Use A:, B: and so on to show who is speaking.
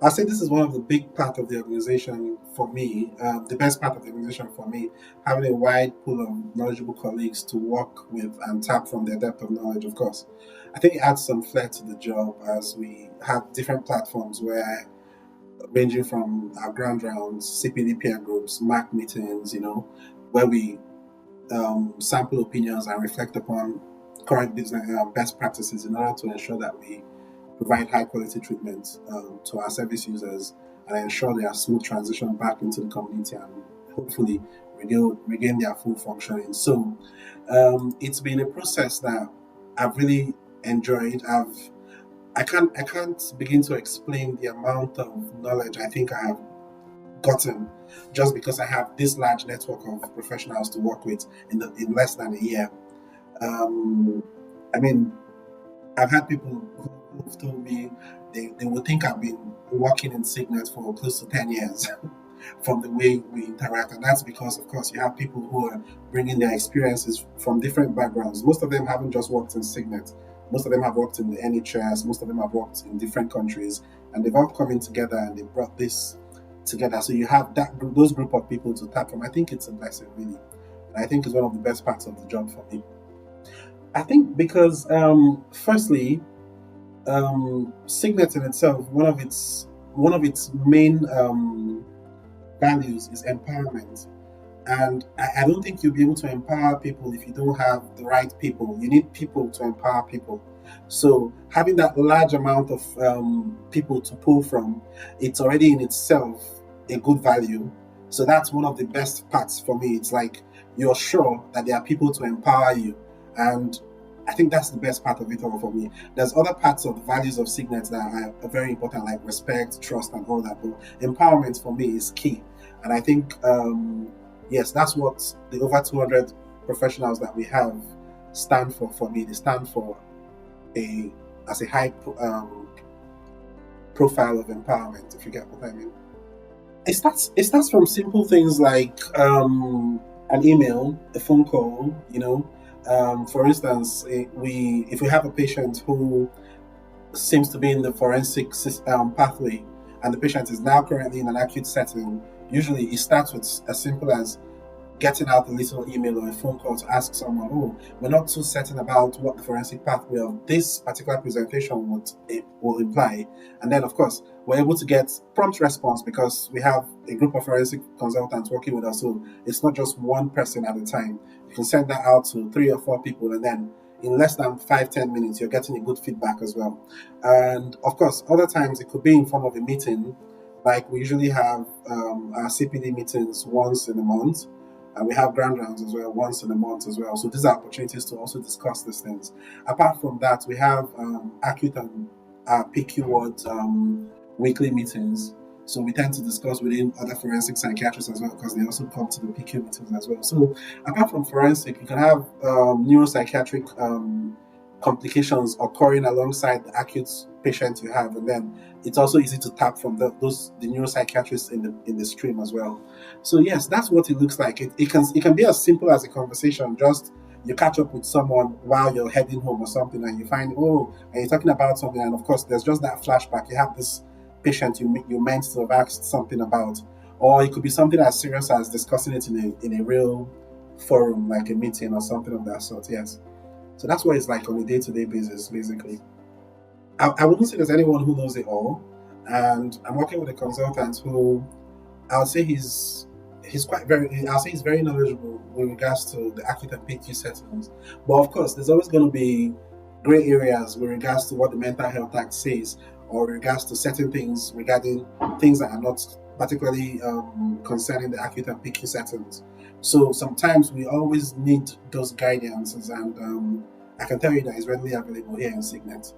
A: I say this is one of the big part of the organization for me, the best part of the organization for me, having a wide pool of knowledgeable colleagues to work with and tap from their depth of knowledge, of course. I think it adds some flair to the job as we have different platforms where, ranging from our ground rounds, CPD peer groups, MAC meetings, where we sample opinions and reflect upon current business best practices in order to ensure that we provide high quality treatment to our service users and ensure their smooth transition back into the community and hopefully regain their full functioning. So it's been a process that I've really enjoyed. I can't begin to explain the amount of knowledge I think I have gotten just because I have this large network of professionals to work with in less than a year. Um, I mean, I've had people who've told me they would think I've been working in Cygnet for close to 10 years from the way we interact. And that's because, of course, you have people who are bringing their experiences from different backgrounds. Most of them haven't just worked in Cygnet. Most of them have worked in the NHS. Most of them have worked in different countries. And they've all come in together and they brought this together. So you have those group of people to tap from. I think it's a blessing, really. And I think it's one of the best parts of the job for me. I think because, firstly, Signet in itself, one of its main values is empowerment, and I don't think you'll be able to empower people if you don't have the right people. You need people to empower people. So having that large amount of people to pull from, it's already in itself a good value. So that's one of the best parts for me. It's like you're sure that there are people to empower you, and I think that's the best part of it all for me. There's other parts of the values of Signet that are very important, like respect, trust, and all that. But empowerment for me is key, and I think yes, that's what the over 200 professionals that we have stand for. For me, they stand for a as a high profile of empowerment. If you get what I mean. It starts from simple things like an email, a phone call. For instance, if we have a patient who seems to be in the forensic pathway, and the patient is now currently in an acute setting, usually it starts with as simple as getting out a little email or a phone call to ask someone, oh, we're not too certain about what the forensic pathway of this particular presentation will imply. And then, of course, we're able to get prompt response because we have a group of forensic consultants working with us. So it's not just one person at a time. You can send that out to 3 or 4 people, and then in less than 5-10 minutes, you're getting a good feedback as well. And of course, other times it could be in form of a meeting. Like we usually have our CPD meetings once in a month, and we have grand rounds as well once in a month as well. So these are opportunities to also discuss these things. Apart from that, we have acute and PQ wards weekly meetings. So we tend to discuss within other forensic psychiatrists as well because they also come to the PQ meetings as well. So apart from forensic, you can have neuropsychiatric complications occurring alongside the acute patient you have, and then it's also easy to tap from the neuropsychiatrists in the stream as well. So yes, that's what it looks like. It can be as simple as a conversation. Just you catch up with someone while you're heading home or something, and you find and you're talking about something, and of course there's just that flashback. You have this patient you meant to have asked something about, or it could be something as serious as discussing it in a real forum like a meeting or something of that sort. Yes. So that's what it's like on a day-to-day basis, basically. I wouldn't say there's anyone who knows it all, and I'm working with a consultant who I'll say he's quite very I'll say he's very knowledgeable with regards to the acute and PQ settings. But of course, there's always going to be gray areas with regards to what the Mental Health Act says, or with regards to certain things regarding things that are not particularly concerning the acute and PQ settings. So sometimes we always need those guidances, and I can tell you that it's readily available here in Signet.